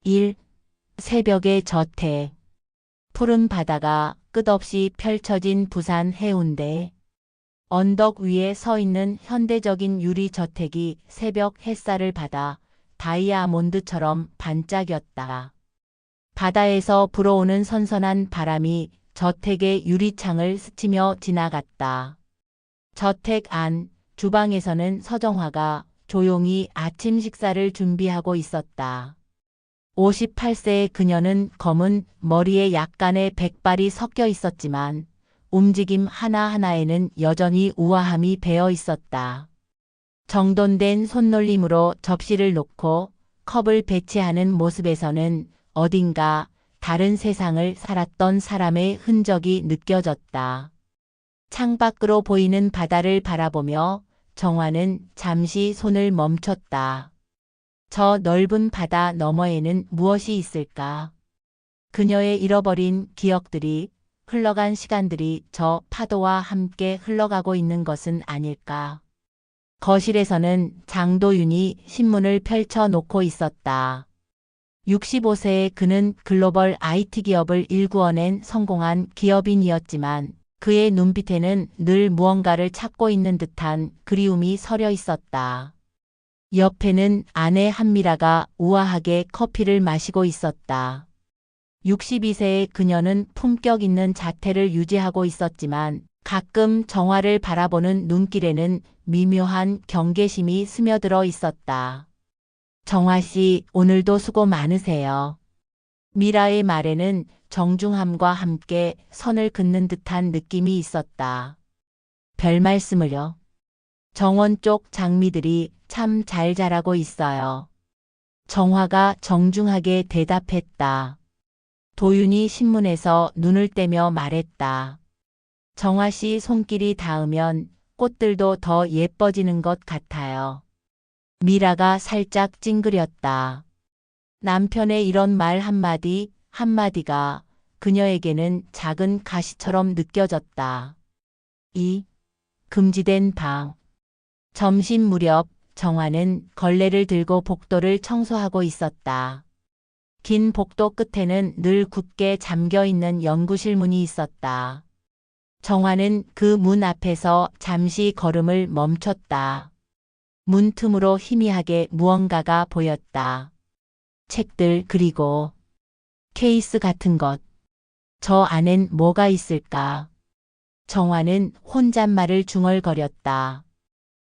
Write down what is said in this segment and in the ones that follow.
1. 새벽의 저택. 푸른 바다가 끝없이 펼쳐진 부산 해운대. 언덕 위에 서 있는 현대적인 유리 저택이 새벽 햇살을 받아 다이아몬드처럼 반짝였다. 바다에서 불어오는 선선한 바람이 저택의 유리창을 스치며 지나갔다. 저택 안 주방에서는 서정화가 조용히 아침 식사를 준비하고 있었다. 58세의 그녀는 검은 머리에 약간의 백발이 섞여 있었지만 움직임 하나하나에는 여전히 우아함이 배어 있었다. 정돈된 손놀림으로 접시를 놓고 컵을 배치하는 모습에서는 어딘가 다른 세상을 살았던 사람의 흔적이 느껴졌다. 창밖으로 보이는 바다를 바라보며 정화는 잠시 손을 멈췄다. 저 넓은 바다 너머에는 무엇이 있을까? 그녀의 잃어버린 기억들이, 흘러간 시간들이 저 파도와 함께 흘러가고 있는 것은 아닐까? 거실에서는 장도윤이 신문을 펼쳐 놓고 있었다. 65세의 그는 글로벌 IT 기업을 일구어낸 성공한 기업인이었지만 그의 눈빛에는 늘 무언가를 찾고 있는 듯한 그리움이 서려 있었다. 옆에는 아내 한미라가 우아하게 커피를 마시고 있었다. 62세의 그녀는 품격 있는 자태를 유지하고 있었지만 가끔 정화를 바라보는 눈길에는 미묘한 경계심이 스며들어 있었다. 정화 씨, 오늘도 수고 많으세요. 미라의 말에는 정중함과 함께 선을 긋는 듯한 느낌이 있었다. 별 말씀을요. 정원 쪽 장미들이 참 잘 자라고 있어요. 정화가 정중하게 대답했다. 도윤이 신문에서 눈을 떼며 말했다. 정화 씨 손길이 닿으면 꽃들도 더 예뻐지는 것 같아요. 미라가 살짝 찡그렸다. 남편의 이런 말 한마디 한마디가 그녀에게는 작은 가시처럼 느껴졌다. 2. 금지된 방. 점심 무렵 정화는 걸레를 들고 복도를 청소하고 있었다. 긴 복도 끝에는 늘 굳게 잠겨있는 연구실 문이 있었다. 정화는 그 문 앞에서 잠시 걸음을 멈췄다. 문 틈으로 희미하게 무언가가 보였다. 책들 그리고 케이스 같은 것. 저 안엔 뭐가 있을까? 정화는 혼잣말을 중얼거렸다.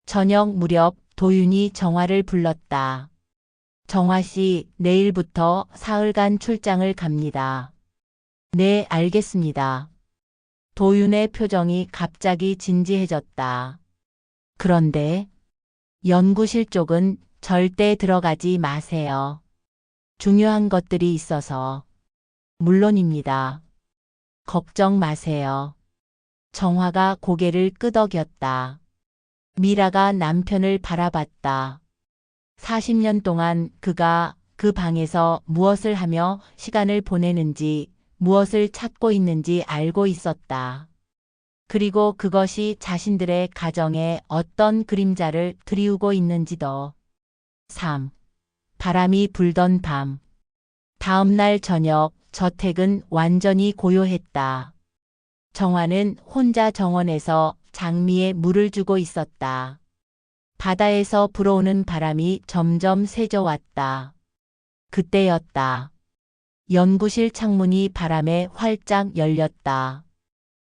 저녁 무렵 도윤이 정화를 불렀다. 정화 씨, 내일부터 사흘간 출장을 갑니다. 네, 알겠습니다. 도윤의 표정이 갑자기 진지해졌다. 그런데 연구실 쪽은 절대 들어가지 마세요. 중요한 것들이 있어서. 물론입니다. 걱정 마세요. 정화가 고개를 끄덕였다. 미라가 남편을 바라봤다. 40년 동안 그가 그 방에서 무엇을 하며 시간을 보내는지, 무엇을 찾고 있는지 알고 있었다. 그리고 그것이 자신들의 가정에 어떤 그림자를 드리우고 있는지도. 3. 바람이 불던 밤. 다음 날 저녁 저택은 완전히 고요했다. 정화는 혼자 정원에서 장미에 물을 주고 있었다. 바다에서 불어오는 바람이 점점 세져왔다. 그때였다. 연구실 창문이 바람에 활짝 열렸다.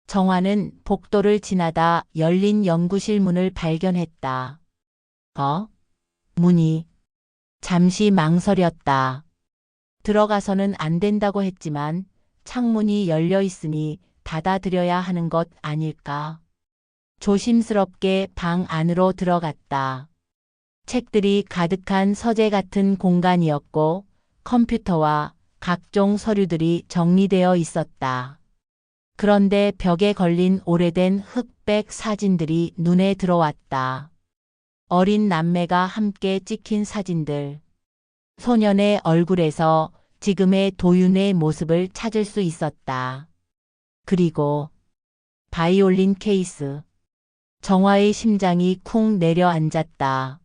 정화는 복도를 지나다 열린 연구실 문을 발견했다. 문이. 잠시 망설였다. 들어가서는 안 된다고 했지만 창문이 열려 있으니 닫아드려야 하는 것 아닐까. 조심스럽게 방 안으로 들어갔다. 책들이 가득한 서재 같은 공간이었고 컴퓨터와 각종 서류들이 정리되어 있었다. 그런데 벽에 걸린 오래된 흑백 사진들이 눈에 들어왔다. 어린 남매가 함께 찍힌 사진들. 소년의 얼굴에서 지금의 도윤의 모습을 찾을 수 있었다. 그리고 바이올린 케이스. 정화의 심장이 쿵 내려앉았다.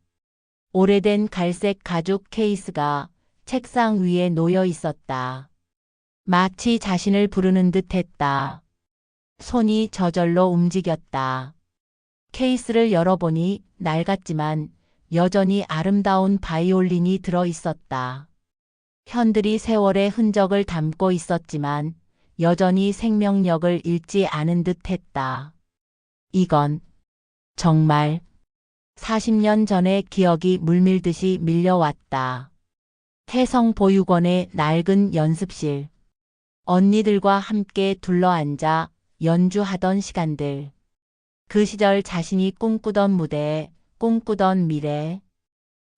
오래된 갈색 가죽 케이스가 책상 위에 놓여 있었다. 마치 자신을 부르는 듯 했다. 손이 저절로 움직였다. 케이스를 열어보니 낡았지만 여전히 아름다운 바이올린이 들어 있었다. 현들이 세월의 흔적을 담고 있었지만 여전히 생명력을 잃지 않은 듯 했다. 이건 정말 40년 전의 기억이 물밀듯이 밀려왔다. 해성보육원의 낡은 연습실. 언니들과 함께 둘러앉아 연주하던 시간들. 그 시절 자신이 꿈꾸던 무대, 꿈꾸던 미래.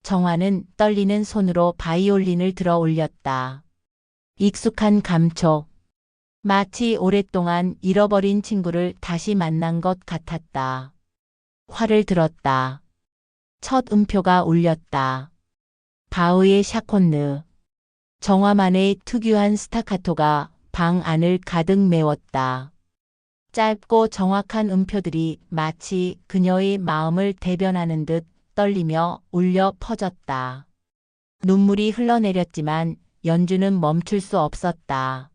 정화는 떨리는 손으로 바이올린을 들어 올렸다. 익숙한 감촉. 마치 오랫동안 잃어버린 친구를 다시 만난 것 같았다. 활을 들었다. 첫 음표가 울렸다. 바흐의 샤콘느. 정화만의 특유한 스타카토가 방 안을 가득 메웠다. 짧고 정확한 음표들이 마치 그녀의 마음을 대변하는 듯 떨리며 울려 퍼졌다. 눈물이 흘러내렸지만 연주는 멈출 수 없었다.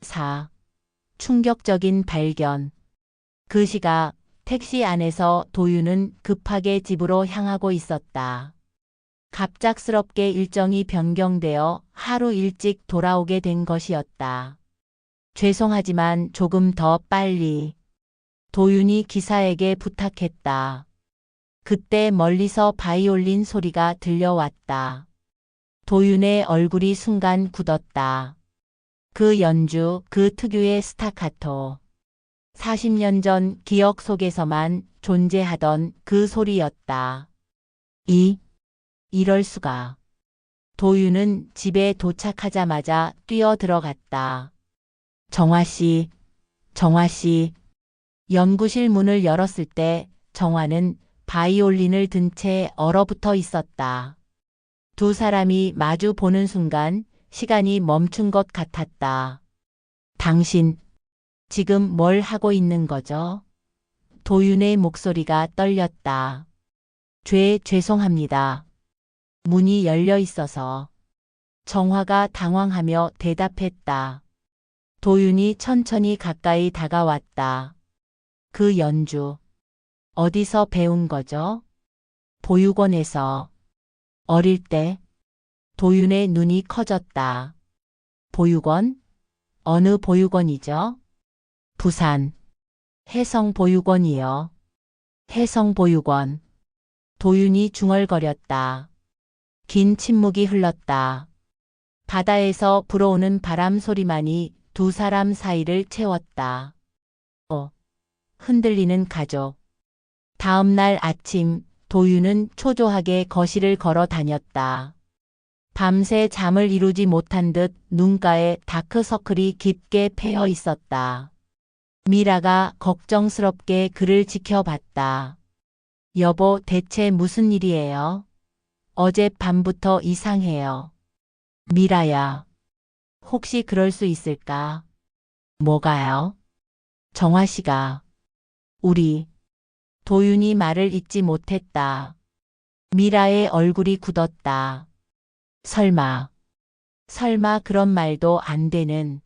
4. 충격적인 발견. 그 시각 택시 안에서 도윤은 급하게 집으로 향하고 있었다. 갑작스럽게 일정이 변경되어 하루 일찍 돌아오게 된 것이었다. 죄송하지만 조금 더 빨리. 도윤이 기사에게 부탁했다. 그때 멀리서 바이올린 소리가 들려왔다. 도윤의 얼굴이 순간 굳었다. 그 연주, 그 특유의 스타카토. 40년 전 기억 속에서만 존재하던 그 소리였다. 이럴 수가. 도윤은 집에 도착하자마자 뛰어 들어갔다. 정화 씨. 연구실 문을 열었을 때 정화는 바이올린을 든 채 얼어붙어 있었다. 두 사람이 마주 보는 순간 시간이 멈춘 것 같았다. 당신, 지금 뭘 하고 있는 거죠? 도윤의 목소리가 떨렸다. 죄송합니다. 문이 열려 있어서. 정화가 당황하며 대답했다. 도윤이 천천히 가까이 다가왔다. 그 연주. 어디서 배운 거죠? 보육원에서. 어릴 때. 도윤의 눈이 커졌다. 보육원? 어느 보육원이죠? 부산. 해성보육원이요. 해성보육원. 도윤이 중얼거렸다. 긴 침묵이 흘렀다. 바다에서 불어오는 바람 소리만이 두 사람 사이를 채웠다. 흔들리는 가족. 다음 날 아침 도윤은 초조하게 거실을 걸어 다녔다. 밤새 잠을 이루지 못한 듯 눈가에 다크서클이 깊게 패여 있었다. 미라가 걱정스럽게 그를 지켜봤다. 여보, 대체 무슨 일이에요? 어젯밤부터 이상해요. 미라야. 혹시 그럴 수 있을까? 뭐가요? 정화 씨가. 우리. 도윤이 말을 잇지 못했다. 미라의 얼굴이 굳었다. 설마 그런 말도 안 되는.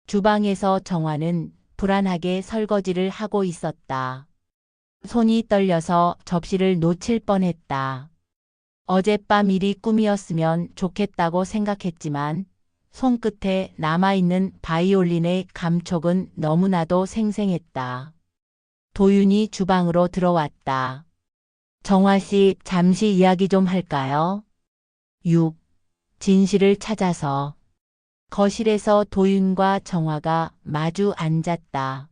주방에서 정화는 불안하게 설거지를 하고 있었다. 손이 떨려서 접시를 놓칠 뻔했다. 어젯밤 일이 꿈이었으면 좋겠다고 생각했지만 손끝에 남아있는 바이올린의 감촉은 너무나도 생생했다. 도윤이 주방으로 들어왔다. 정화 씨, 잠시 이야기 좀 할까요? 6. 진실을 찾아서. 거실에서 도윤과 정화가 마주 앉았다.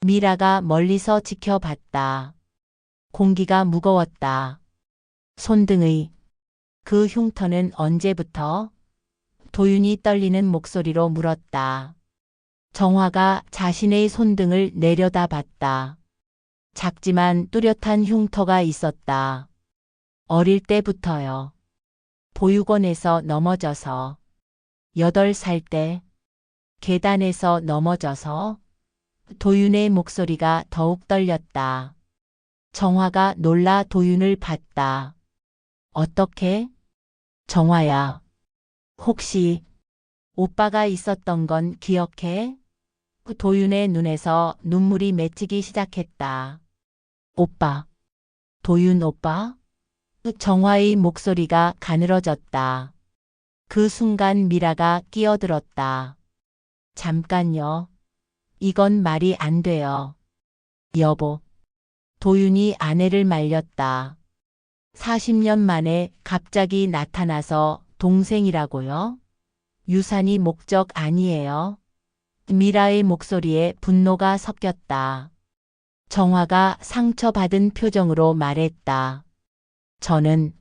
미라가 멀리서 지켜봤다. 공기가 무거웠다. 손등의. 그 흉터는 언제부터? 도윤이 떨리는 목소리로 물었다. 정화가 자신의 손등을 내려다봤다. 작지만 뚜렷한 흉터가 있었다. 어릴 때부터요. 보육원에서 넘어져서. 8살 때. 계단에서 넘어져서. 도윤의 목소리가 더욱 떨렸다. 정화가 놀라 도윤을 봤다. 어떻게? 정화야. 혹시 오빠가 있었던 건 기억해? 도윤의 눈에서 눈물이 맺히기 시작했다. 오빠, 도윤 오빠? 정화의 목소리가 가늘어졌다. 그 순간 미라가 끼어들었다. 잠깐요. 이건 말이 안 돼요. 여보. 도윤이 아내를 말렸다. 40년 만에 갑자기 나타나서 동생이라고요? 유산이 목적 아니에요. 미라의 목소리에 분노가 섞였다. 정화가 상처받은 표정으로 말했다. 저는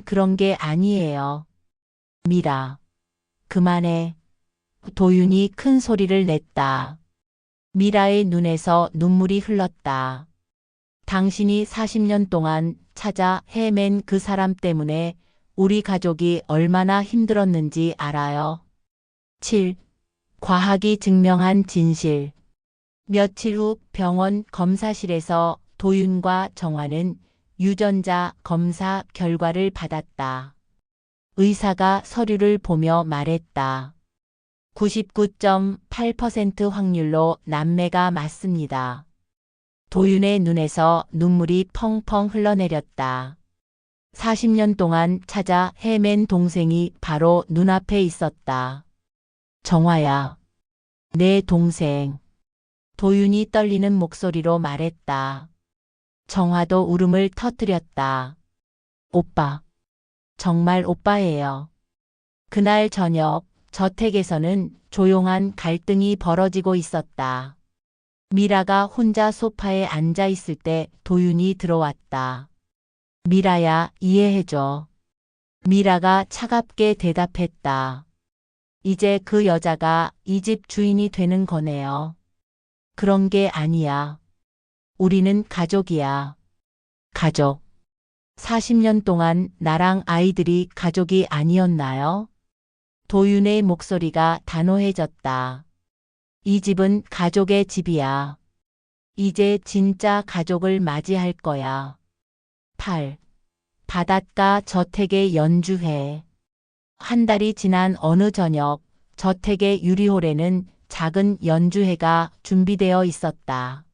그런 게 아니에요. 미라, 그만해. 도윤이 큰 소리를 냈다. 미라의 눈에서 눈물이 흘렀다. 당신이 40년 동안 찾아 헤맨 그 사람 때문에 우리 가족이 얼마나 힘들었는지 알아요? 7. 과학이 증명한 진실. 며칠 후 병원 검사실에서 도윤과 정화는 유전자 검사 결과를 받았다. 의사가 서류를 보며 말했다. 99.8% 확률로 남매가 맞습니다. 도윤의 눈에서 눈물이 펑펑 흘러내렸다. 40년 동안 찾아 헤맨 동생이 바로 눈앞에 있었다. 정화야, 내 동생. 도윤이 떨리는 목소리로 말했다. 정화도 울음을 터뜨렸다. 오빠, 정말 오빠예요. 그날 저녁 저택에서는 조용한 갈등이 벌어지고 있었다. 미라가 혼자 소파에 앉아 있을 때 도윤이 들어왔다. 미라야, 이해해줘. 미라가 차갑게 대답했다. 이제 그 여자가 이 집 주인이 되는 거네요. 그런 게 아니야. 우리는 가족이야. 가족. 40년 동안 나랑 아이들이 가족이 아니었나요? 도윤의 목소리가 단호해졌다. 이 집은 가족의 집이야. 이제 진짜 가족을 맞이할 거야. 8. 바닷가 저택의 연주회. 한 달이 지난 어느 저녁, 저택의 유리홀에는 작은 연주회가 준비되어 있었다.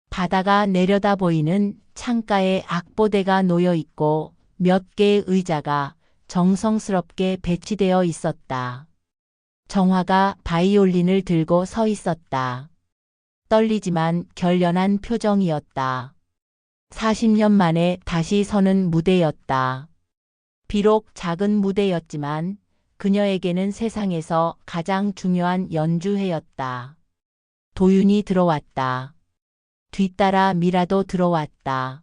바다가 내려다 보이는 창가에 악보대가 놓여 있고 몇 개의 의자가 정성스럽게 배치되어 있었다. 정화가 바이올린을 들고 서 있었다. 떨리지만 결연한 표정이었다. 40년 만에 다시 서는 무대였다. 비록 작은 무대였지만 그녀에게는 세상에서 가장 중요한 연주회였다. 도윤이 들어왔다. 뒤따라 미라도 들어왔다.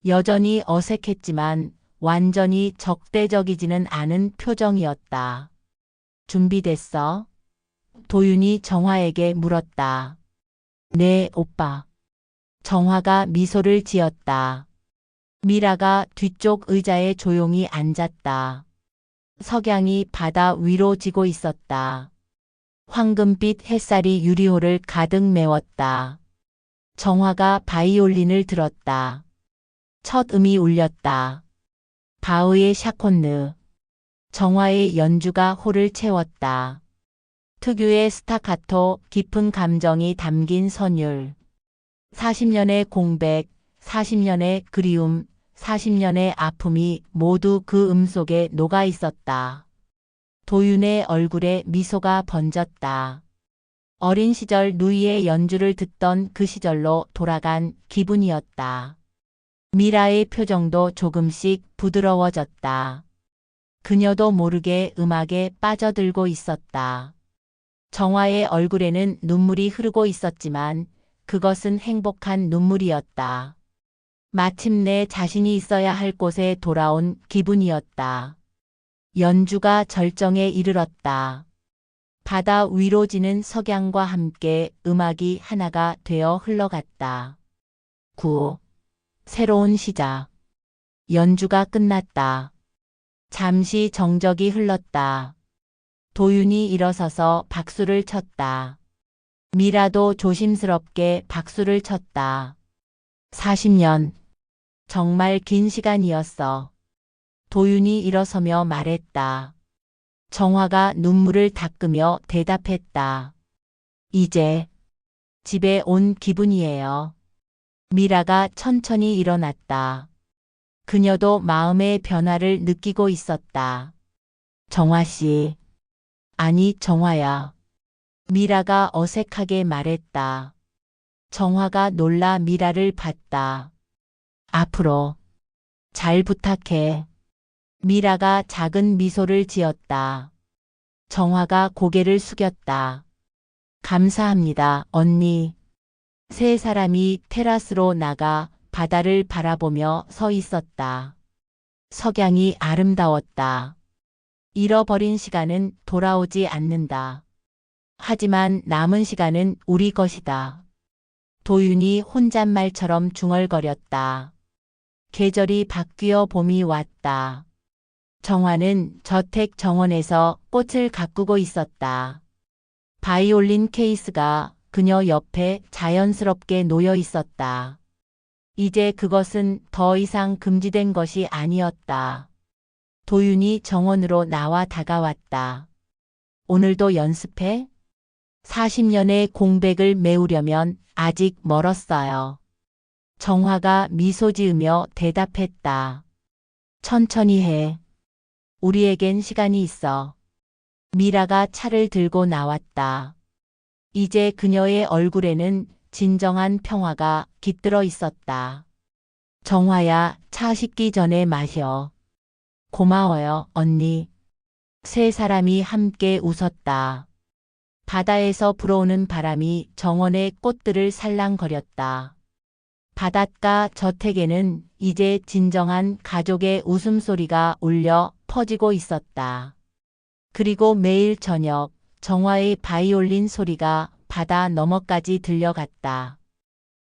여전히 어색했지만 완전히 적대적이지는 않은 표정이었다. 준비됐어? 도윤이 정화에게 물었다. 네, 오빠. 정화가 미소를 지었다. 미라가 뒤쪽 의자에 조용히 앉았다. 석양이 바다 위로 지고 있었다. 황금빛 햇살이 유리홀을 가득 메웠다. 정화가 바이올린을 들었다. 첫 음이 울렸다. 바흐의 샤콘느. 정화의 연주가 홀을 채웠다. 특유의 스타카토, 깊은 감정이 담긴 선율. 40년의 공백, 40년의 그리움, 40년의 아픔이 모두 그 속에 녹아 있었다. 도윤의 얼굴에 미소가 번졌다. 어린 시절 누이의 연주를 듣던 그 시절로 돌아간 기분이었다. 미라의 표정도 조금씩 부드러워졌다. 그녀도 모르게 음악에 빠져들고 있었다. 정화의 얼굴에는 눈물이 흐르고 있었지만 그것은 행복한 눈물이었다. 마침내 자신이 있어야 할 곳에 돌아온 기분이었다. 연주가 절정에 이르렀다. 바다 위로 지는 석양과 함께 음악이 하나가 되어 흘러갔다. 9. 새로운 시작. 연주가 끝났다. 잠시 정적이 흘렀다. 도윤이 일어서서 박수를 쳤다. 미라도 조심스럽게 박수를 쳤다. 40년. 정말 긴 시간이었어. 도윤이 일어서며 말했다. 정화가 눈물을 닦으며 대답했다. 이제 집에 온 기분이에요. 미라가 천천히 일어났다. 그녀도 마음의 변화를 느끼고 있었다. 정화 씨. 아니, 정화야. 미라가 어색하게 말했다. 정화가 놀라 미라를 봤다. 앞으로 잘 부탁해. 미라가 작은 미소를 지었다. 정화가 고개를 숙였다. 감사합니다, 언니. 세 사람이 테라스로 나가 바다를 바라보며 서 있었다. 석양이 아름다웠다. 잃어버린 시간은 돌아오지 않는다. 하지만 남은 시간은 우리 것이다. 도윤이 혼잣말처럼 중얼거렸다. 계절이 바뀌어 봄이 왔다. 정화는 저택 정원에서 꽃을 가꾸고 있었다. 바이올린 케이스가 그녀 옆에 자연스럽게 놓여 있었다. 이제 그것은 더 이상 금지된 것이 아니었다. 도윤이 정원으로 나와 다가왔다. 오늘도 연습해? 40년의 공백을 메우려면 아직 멀었어요. 정화가 미소 지으며 대답했다. 천천히 해. 우리에겐 시간이 있어. 미라가 차를 들고 나왔다. 이제 그녀의 얼굴에는 진정한 평화가 깃들어 있었다. 정화야, 차 식기 전에 마셔. 고마워요, 언니. 세 사람이 함께 웃었다. 바다에서 불어오는 바람이 정원의 꽃들을 살랑거렸다. 바닷가 저택에는 이제 진정한 가족의 웃음소리가 울려 퍼지고 있었다. 그리고 매일 저녁 정화의 바이올린 소리가 바다 너머까지 들려갔다.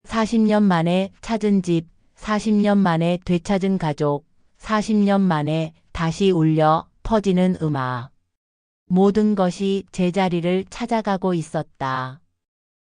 40년 만에 찾은 집, 40년 만에 되찾은 가족, 40년 만에 다시 울려 퍼지는 음악. 모든 것이 제자리를 찾아가고 있었다.